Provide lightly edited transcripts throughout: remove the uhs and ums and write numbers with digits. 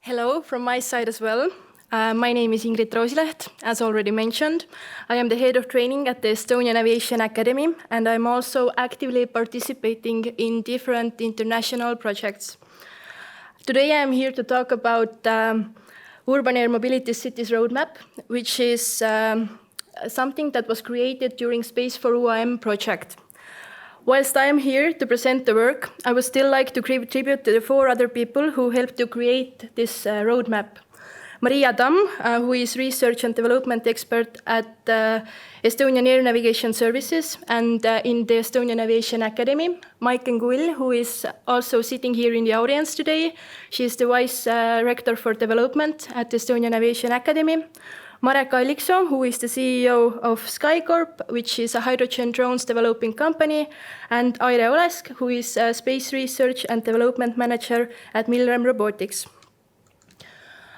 Hello from my side as well. My name is Ingrit Roosileht, as already mentioned. I am the head of training at the Estonian Aviation Academy, and I'm also actively participating in different international projects. Today I'm here to talk about Urban Air Mobility Cities Roadmap, which is something that was created during Space for UAM project. Whilst I am here to present the work, I would still like to give tribute to the 4 other people who helped to create this roadmap. Maria Tamm, who is research and development expert at Estonian Air Navigation Services and in the Estonian Aviation Academy. Maiken Kull, who is also sitting here in the audience today. She is the Vice Rector for Development at the Estonian Aviation Academy. Marek Alliksoo, who is the CEO of SkyCorp, which is a hydrogen drones developing company, and Aire Olesk, who is a Space Research and Development Manager at Milrem Robotics.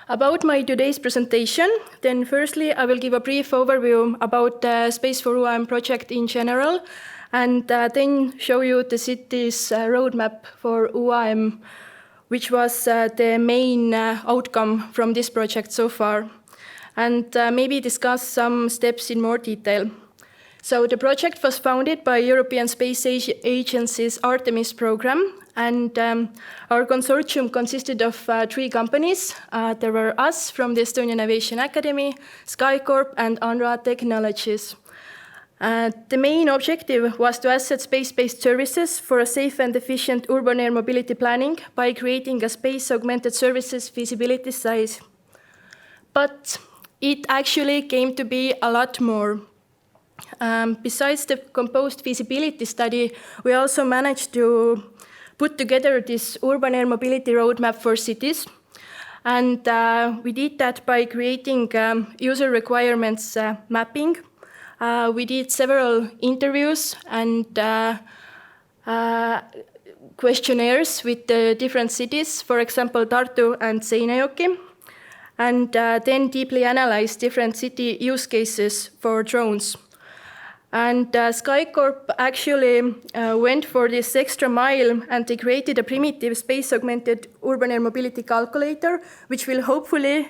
About my today's presentation, then firstly I will give a brief overview about the Space for UAM project in general, and then show you the city's roadmap for UAM, which was the main outcome from this project so far, and maybe discuss some steps in more detail. So the project was founded by European Space Agency's Artemis program, and our consortium consisted of 3 companies. There were us from the Estonian Aviation Academy, SkyCorp, and Andra Technologies. The main objective was to asset space-based services for a safe and efficient urban air mobility planning by creating a space-augmented services feasibility size. But it actually came to be a lot more. Besides the composed feasibility study, we also managed to put together this urban air mobility roadmap for cities. And we did that by creating user requirements mapping. We did several interviews and questionnaires with the different cities, for example, Tartu and Seinäjoki, and then deeply analyzed different city use cases for drones. And SkyCorp actually went for this extra mile, and they created a primitive space-augmented urban air mobility calculator, which will hopefully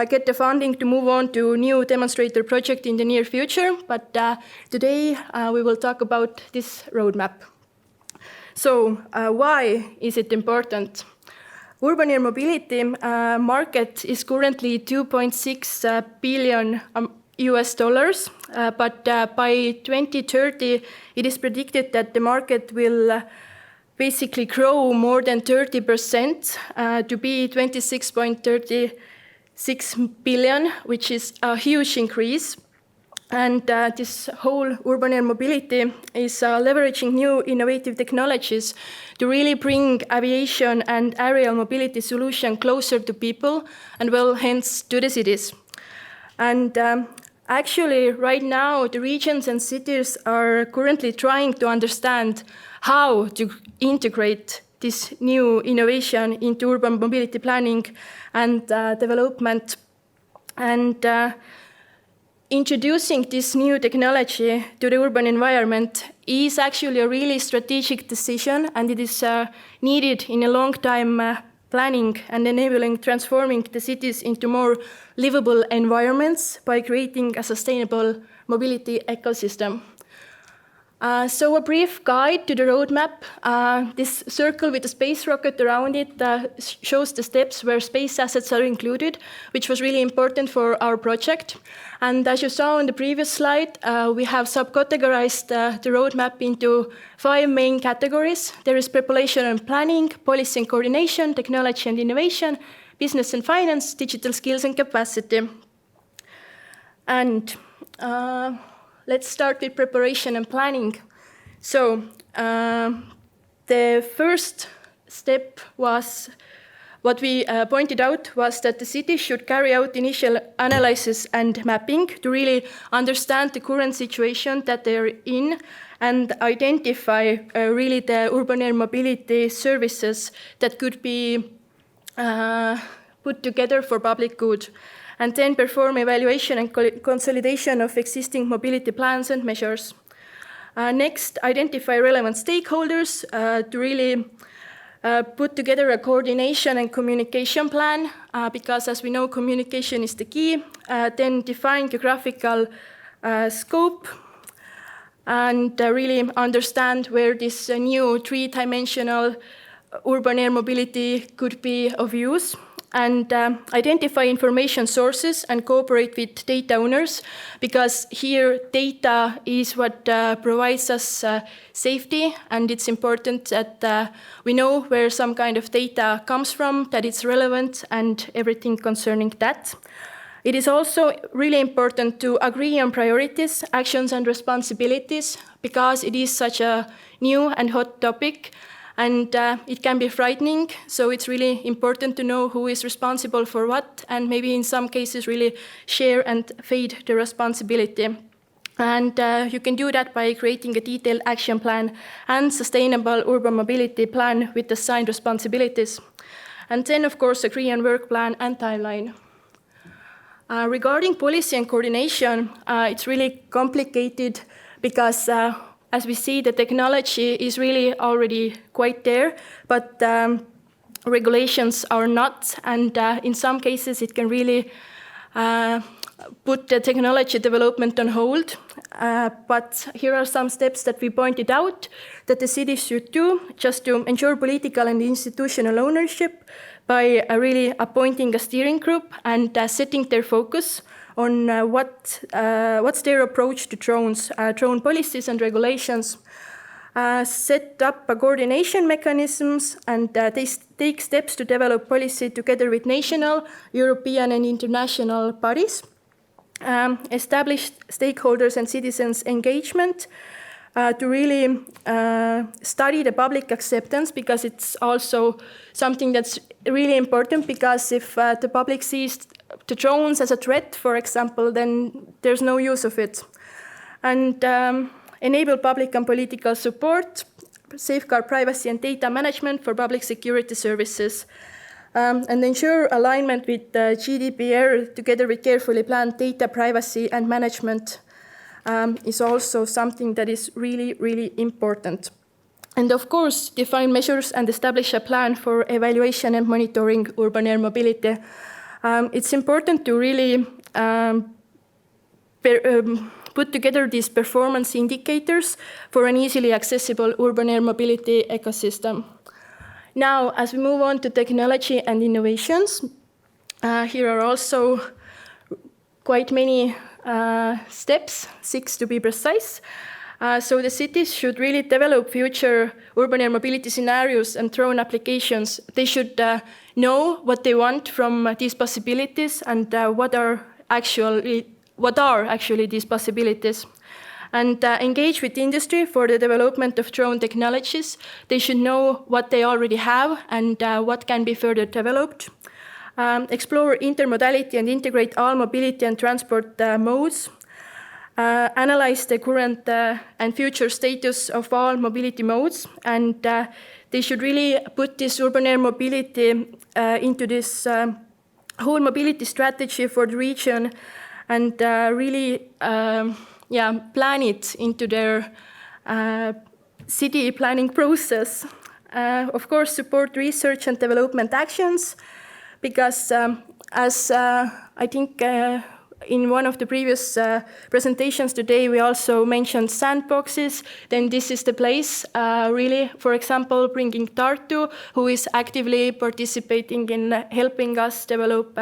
get the funding to move on to a new demonstrator project in the near future. But today we will talk about this roadmap. So why is it important? Urban air mobility market is currently $2.6 billion US dollars, but by 2030 it is predicted that the market will basically grow more than 30% to be 26.36 billion, which is a huge increase. And this whole urban air mobility is leveraging new innovative technologies to really bring aviation and aerial mobility solution closer to people and, well, hence to the cities. And actually, right now, the regions and cities are currently trying to understand how to integrate this new innovation into urban mobility planning and development. And introducing this new technology to the urban environment is actually a really strategic decision, and it is needed in a long time planning and enabling transforming the cities into more livable environments by creating a sustainable mobility ecosystem. So a brief guide to the roadmap. This circle with a space rocket around it shows the steps where space assets are included, which was really important for our project. And as you saw on the previous slide, we have subcategorized the roadmap into 5 main categories. There is preparation and planning, policy and coordination, technology and innovation, business and finance, digital skills and capacity. And let's start with preparation and planning. So the first step was what we pointed out was that the city should carry out initial analysis and mapping to really understand the current situation that they're in and identify really the urban air mobility services that could be put together for public good, and then perform evaluation and consolidation of existing mobility plans and measures. Next, identify relevant stakeholders to really put together a coordination and communication plan, because as we know, communication is the key. Then define geographical scope, and really understand where this new three-dimensional urban air mobility could be of use, and identify information sources and cooperate with data owners, because here data is what provides us safety, and it's important that we know where some kind of data comes from, that it's relevant, and everything concerning that. It is also really important to agree on priorities, actions, and responsibilities, because it is such a new and hot topic, and it can be frightening. So it's really important to know who is responsible for what, and maybe in some cases really share and fade the responsibility. And you can do that by creating a detailed action plan and sustainable urban mobility plan with assigned responsibilities. And then, of course, agree on work plan and timeline. Regarding policy and coordination, it's really complicated because as we see, the technology is really already quite there, but regulations are not, and in some cases it can really put the technology development on hold. But here are some steps that we pointed out that the cities should do just to ensure political and institutional ownership by really appointing a steering group and setting their focus on what's their approach to drones, drone policies and regulations. Set up coordination mechanisms, and they take steps to develop policy together with national, European, and international bodies. Establish stakeholders and citizens' engagement to really study the public acceptance, because it's also something that's really important, because if the public sees the drones as a threat, for example, then there's no use of it. And enable public and political support, safeguard privacy and data management for public security services, and ensure alignment with GDPR together with carefully planned data privacy and management is also something that is really, really important. And of course, define measures and establish a plan for evaluation and monitoring urban air mobility. It's important to really put together these performance indicators for an easily accessible urban air mobility ecosystem. Now, as we move on to technology and innovations, here are also quite many steps, 6 to be precise. So the cities should really develop future urban air mobility scenarios and drone applications. They should know what they want from these possibilities and what are actually these possibilities. And engage with industry for the development of drone technologies. They should know what they already have and what can be further developed. Explore intermodality and integrate all mobility and transport modes. Analyze the current and future status of all mobility modes, and they should really put this urban air mobility into this whole mobility strategy for the region, and really plan it into their city planning process. Of course, support research and development actions, because as I think in one of the previous presentations today, we also mentioned sandboxes. Then this is the place, really, for example, bringing Tartu, who is actively participating in helping us develop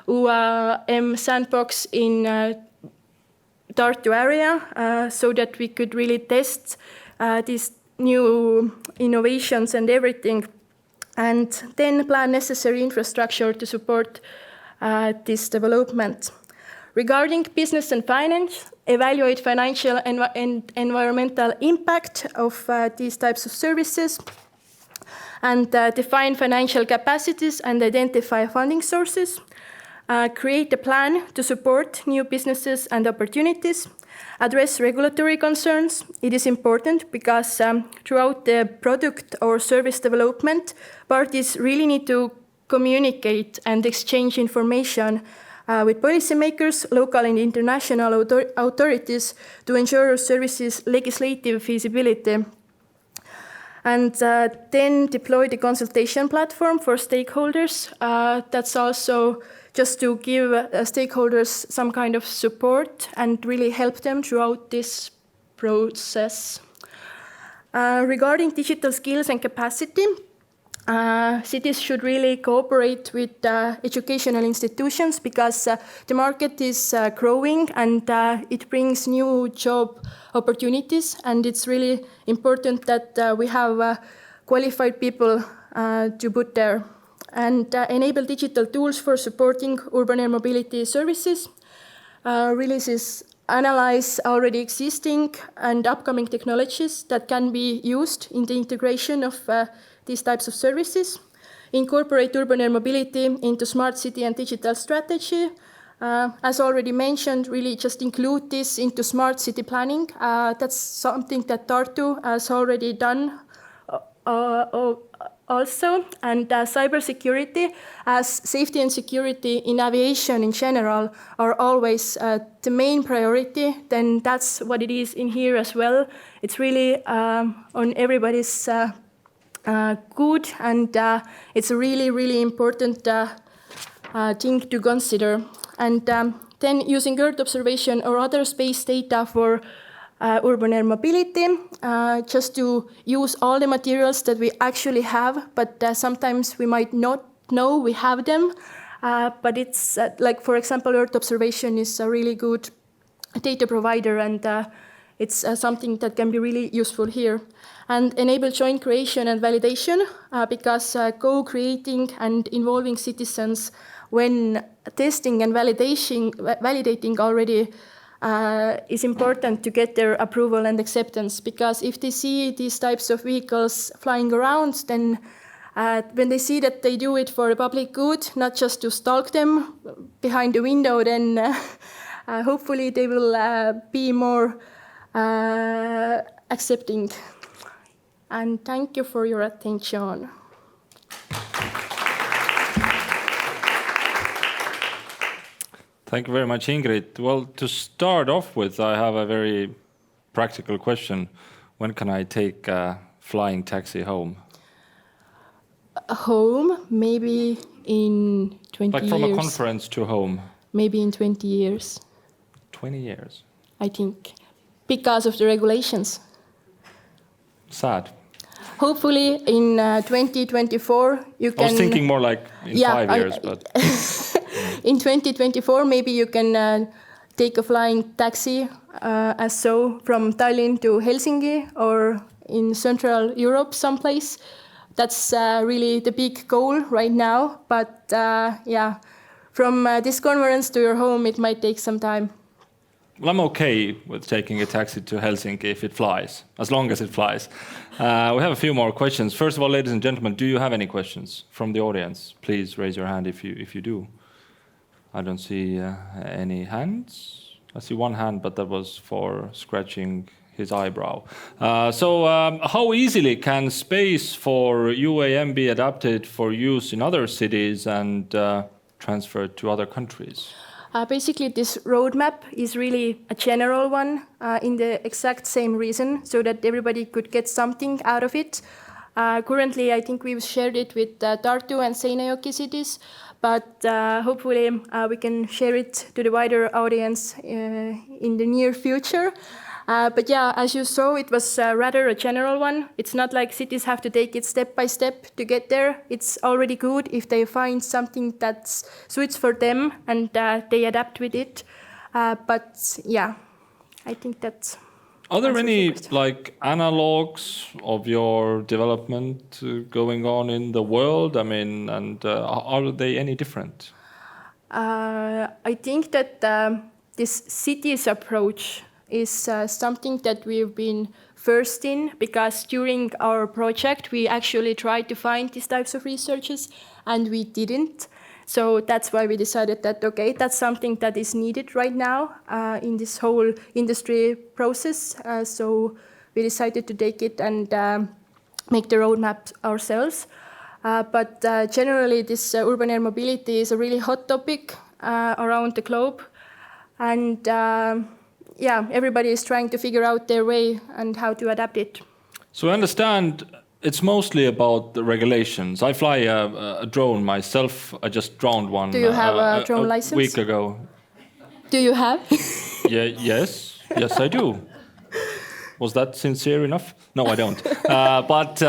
UAM sandbox in Tartu area, so that we could really test these new innovations and everything, and then plan necessary infrastructure to support this development. Regarding business and finance, evaluate financial and environmental impact of these types of services, and define financial capacities and identify funding sources. Create a plan to support new businesses and opportunities. Address regulatory concerns. It is important because throughout the product or service development, parties really need to communicate and exchange information with policymakers, local and international authorities to ensure services legislative feasibility. And then deploy the consultation platform for stakeholders. That's also just to give stakeholders some kind of support and really help them throughout this process. Regarding digital skills and capacity, cities should really cooperate with educational institutions because the market is growing and it brings new job opportunities, and it's really important that we have qualified people to put there, and enable digital tools for supporting urban air mobility services. Releases analyze already existing and upcoming technologies that can be used in the integration of these types of services, incorporate urban air mobility into smart city and digital strategy. As already mentioned, really just include this into smart city planning. That's something that Tartu has already done also. And cybersecurity, as safety and security in aviation in general are always the main priority, then that's what it is in here as well. It's really on everybody's good, and it's a really, really important thing to consider. And then using Earth observation or other space data for urban air mobility, just to use all the materials that we actually have, but sometimes we might not know we have them. But it's like, for example, Earth observation is a really good data provider, and it's something that can be really useful here. And enable joint creation and validation, because co-creating and involving citizens when testing and validating already is important to get their approval and acceptance, because if they see these types of vehicles flying around, then when they see that they do it for the public good, not just to stalk them behind the window, then hopefully they will be more accepting. And thank you for your attention. Thank you very much, Ingrid. Well, to start off with, I have a very practical question. When can I take a flying taxi home? Home, maybe in 20 years. Like from a conference to home? Maybe in 20 years. 20 years? I think, because of the regulations. Sad. Hopefully in 2024 you can... I was thinking more like in 5 years, but... In 2024 maybe you can take a flying taxi from Tallinn to Helsinki or in Central Europe someplace. That's really the big goal right now, but yeah, from this conference to your home it might take some time. Well, I'm okay with taking a taxi to Helsinki if it flies, as long as it flies. We have a few more questions. First of all, ladies and gentlemen, do you have any questions from the audience? Please raise your hand if you do. I don't see any hands. I see one hand, but that was for scratching his eyebrow. So how easily can space for UAM be adapted for use in other cities and transferred to other countries? Basically, this roadmap is really a general one in the exact same reason, so that everybody could get something out of it. Currently, I think we've shared it with Tartu and Seinäjoki cities, but hopefully we can share it to the wider audience in the near future. But yeah, as you saw, it was rather a general one. It's not like cities have to take it step by step to get there. It's already good if they find something that suits for them and they adapt with it. But yeah, I think that's... Are there any like analogs of your development going on in the world? I mean, and are they any different? I think that this cities approach is something that we've been first in, because during our project we actually tried to find these types of researches and we didn't. So that's why we decided that, okay, that's something that is needed right now in this whole industry process. So we decided to take it and make the roadmap ourselves. But generally, this urban air mobility is a really hot topic around the globe. And yeah, everybody is trying to figure out their way and how to adapt it. So I understand It's mostly about the regulations. I fly a drone myself. I just drowned one. Do you have a drone license? Week ago. Do you have? Yes, I do. Was that sincere enough? No, I don't. But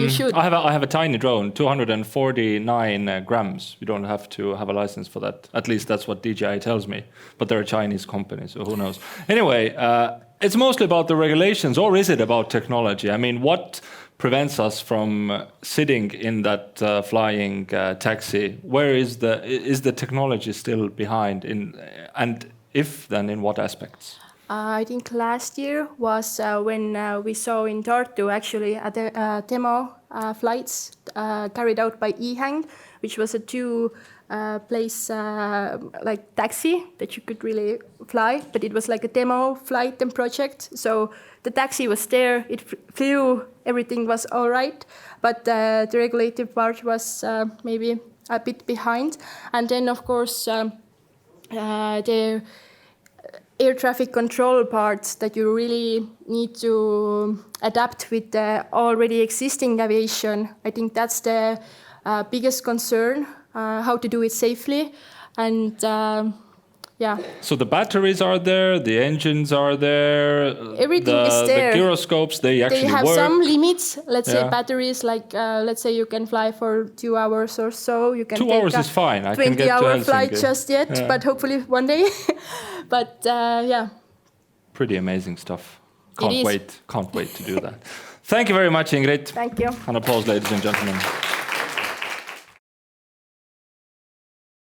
You should. I have a tiny drone, 249 grams. You don't have to have a license for that. At least that's what DJI tells me. But they're a Chinese company, so who knows? Anyway, it's mostly about the regulations, or is it about technology? I mean, what prevents us from sitting in that flying taxi? Where is the technology still behind? And if then, in what aspects? I think last year was when we saw in Tartu actually demo flights carried out by eHang, which was a two-place like taxi that you could really fly, but it was like a demo flight and project. So the taxi was there, it flew, everything was all right, but the regulative part was maybe a bit behind. And then, of course, the air traffic control parts that you really need to adapt with the already existing aviation. I think that's the biggest concern, how to do it safely. And yeah. So the batteries are there, the engines are there. Everything is there. The gyroscopes, they actually work. They have some limits. Let's say Yeah. batteries, like let's say you can fly for 2 hours or so. You can 2 take hours a is fine. I can get to 20-hour flight Helsinki. just yet, Yeah. but hopefully one day. But yeah. Pretty amazing stuff. It is. Can't wait to do that. Thank you very much, Ingrit. Thank you. An applause, ladies and gentlemen.